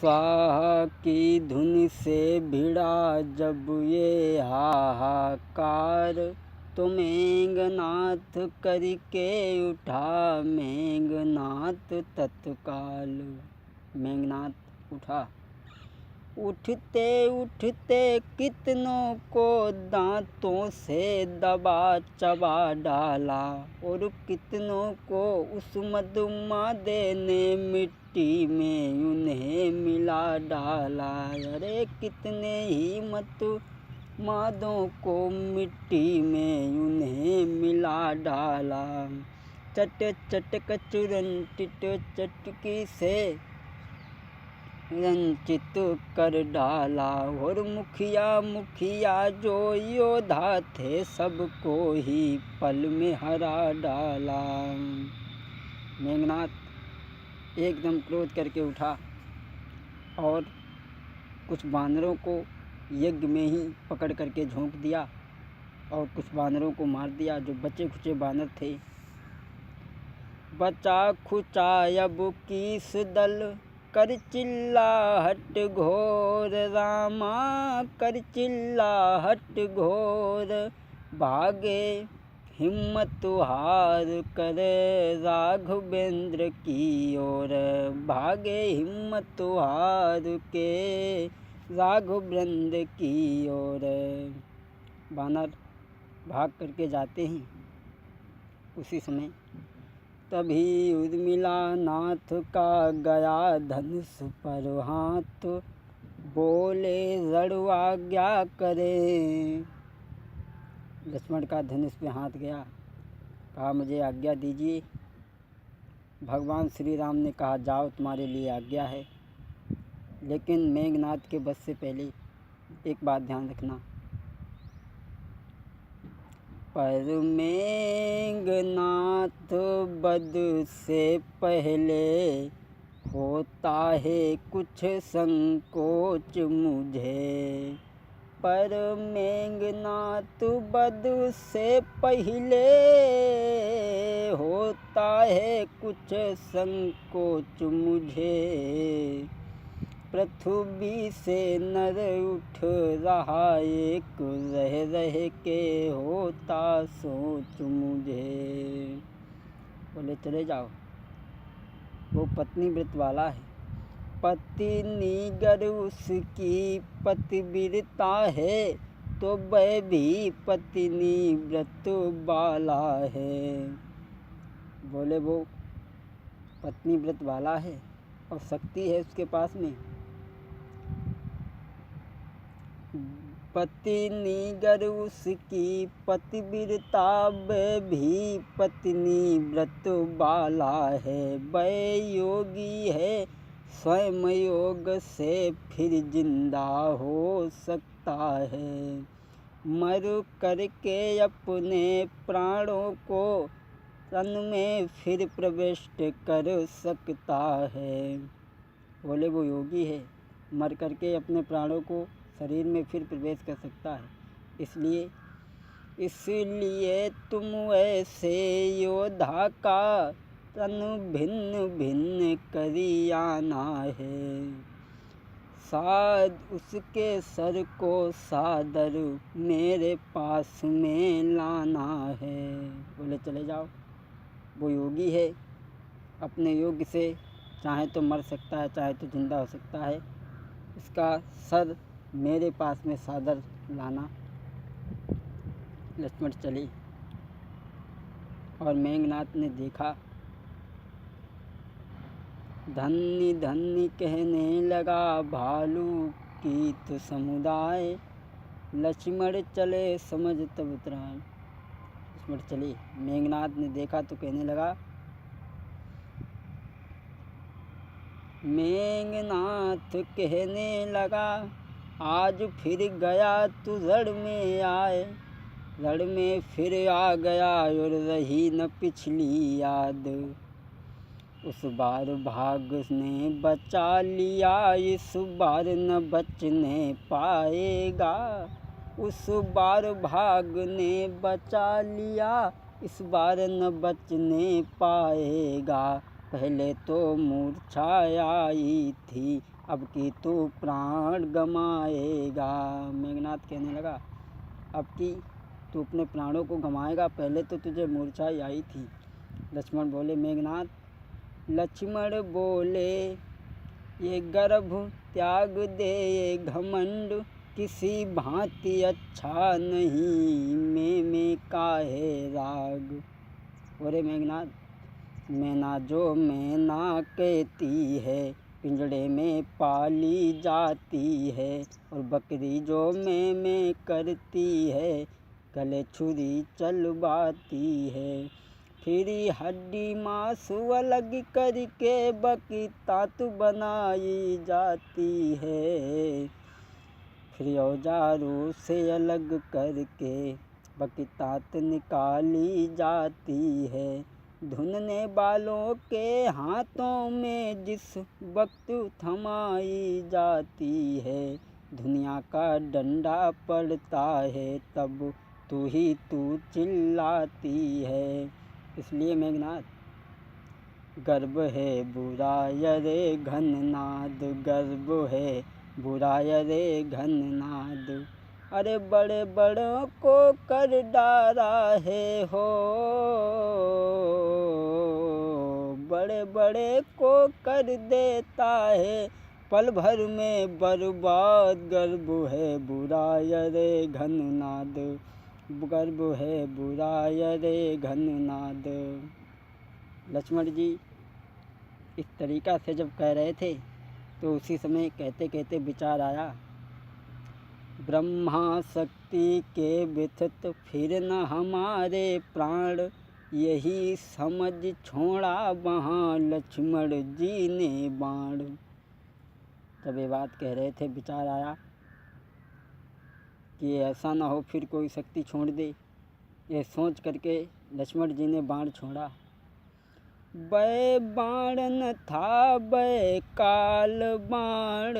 स्वाहा की धुन से भिड़ा जब ये हाहाकार, तो मेघनाथ करके उठा मेघनाथ तत्काल। मेघनाथ उठा, उठते उठते कितनों को दांतों से दबा चबा डाला, और कितनों को उस मधुमादे ने मिट्टी में उन्हें मिला डाला। अरे कितने ही मादों को मिट्टी में उन्हें मिला डाला। चट चट कचुरन टिट चटकी से रंचित कर डाला, और मुखिया जो योद्धा थे सबको ही पल में हरा डाला। मेघनाथ एकदम क्रोध करके उठा और कुछ बानरों को यज्ञ में ही पकड़ करके झोंक दिया और कुछ बानरों को मार दिया जो बचे खुचे बानर थे। बचा खुचा अब किस दल, कर चिल्लाहट घोर रामा, कर चिल्लाहट घोर। भागे हिम्मत हार कर राघवेंद्र की ओर, भागे हिम्मत हार के राघवेंद्र की ओर। बानर भाग करके जाते हैं। उसी समय तभी उर्मिला नाथ का गया धनुष पर हाथ, बोले रणु आज्ञा करें। लक्ष्मण का धनुष पे हाथ गया, कहा मुझे आज्ञा दीजिए। भगवान श्री राम ने कहा जाओ तुम्हारे लिए आज्ञा है। लेकिन मेघनाथ के बस से पहले एक बात ध्यान रखना, पर मेघनाथ बद से पहले होता है कुछ संकोच मुझे, पर मेघनाथ बद से पहले होता है कुछ संकोच मुझे। पृथ्वी से नर उठ रहा एक, रह रह के होता सोच मुझे। बोले चले जाओ, वो पत्नी व्रत वाला है, पत्नी गर उसकी पतिव्रता है, तो वह भी पत्नी व्रत वाला है। बोले वो पत्नी व्रत वाला है और शक्ति है उसके पास में। पत्नी गर उसकी पतिव्रता, वह भी पत्नी व्रत वाला है। वह योगी है, स्वयं योग से फिर जिंदा हो सकता है। मर करके अपने प्राणों को तन में फिर प्रविष्ट कर सकता है। बोले वो योगी है, मर करके अपने प्राणों को शरीर में फिर प्रवेश कर सकता है। इसलिए तुम ऐसे योद्धा का तन भिन्न भिन्न करी आना है, साद उसके सर को सादर मेरे पास में लाना है। बोले चले जाओ, वो योगी है, अपने योग से चाहे तो मर सकता है चाहे तो जिंदा हो सकता है। इसका सर मेरे पास में सादर लाना। लक्ष्मण चले और मेघनाथ ने देखा, धन्य धन्य कहने लगा भालू की तो समुदाय। लक्ष्मण चले समझ तब उतराए। लक्ष्मण चले, मेघनाथ ने देखा तो कहने लगा, मेघनाथ कहने लगा आज फिर गया तू रण में आए, रण में फिर आ गया और रही न पिछली याद। उस बार भाग ने बचा लिया, इस बार न बचने पाएगा। उस बार भाग ने बचा लिया, इस बार न बचने पाएगा। पहले तो मूर्छा आई थी, अब की तू प्राण गमाएगा। मेघनाथ कहने लगा, अब की तू अपने प्राणों को गमाएगा, पहले तो तुझे मूर्छा आई थी। लक्ष्मण बोले, मेघनाथ, लक्ष्मण बोले, ये गर्भ त्याग दे, ये घमंड किसी भांति अच्छा नहीं, में काहे राग। बोले मेघनाथ, मैना जो मैना कहती है, पिंजड़े में पाली जाती है, और बकरी जो में करती है, गले छुरी चलवाती है। फिर हड्डी मांस अलग करके बकी तात बनाई जाती है, फिर औजारों से अलग करके बकी तात निकाली जाती है। धुनने वालों के हाथों में जिस वक्त थमाई जाती है, दुनिया का डंडा पड़ता है, तब तू चिल्लाती है। इसलिए मेघनाथ, गर्व है बुरा रे घननाद, गर्व है बुरा रे घननाद, अरे बड़े बड़ों को कर डारा है हो, बड़े बड़े को कर देता है पल भर में बर्बाद। गर्व है बुरा रे घननाद, गर्व है बुरा रे घननाद। लक्ष्मण जी इस तरीक़ा से जब कह रहे थे तो उसी समय कहते कहते विचार आया, ब्रह्मा शक्ति के व्यथित फिर न हमारे प्राण, यही समझ छोड़ा वहाँ लक्ष्मण जी ने बाण। जब ये बात कह रहे थे विचार आया कि ऐसा ना हो फिर कोई शक्ति छोड़ दे। ये सोच करके लक्ष्मण जी ने बाण छोड़ा। बै बाण न था बै काल बाण,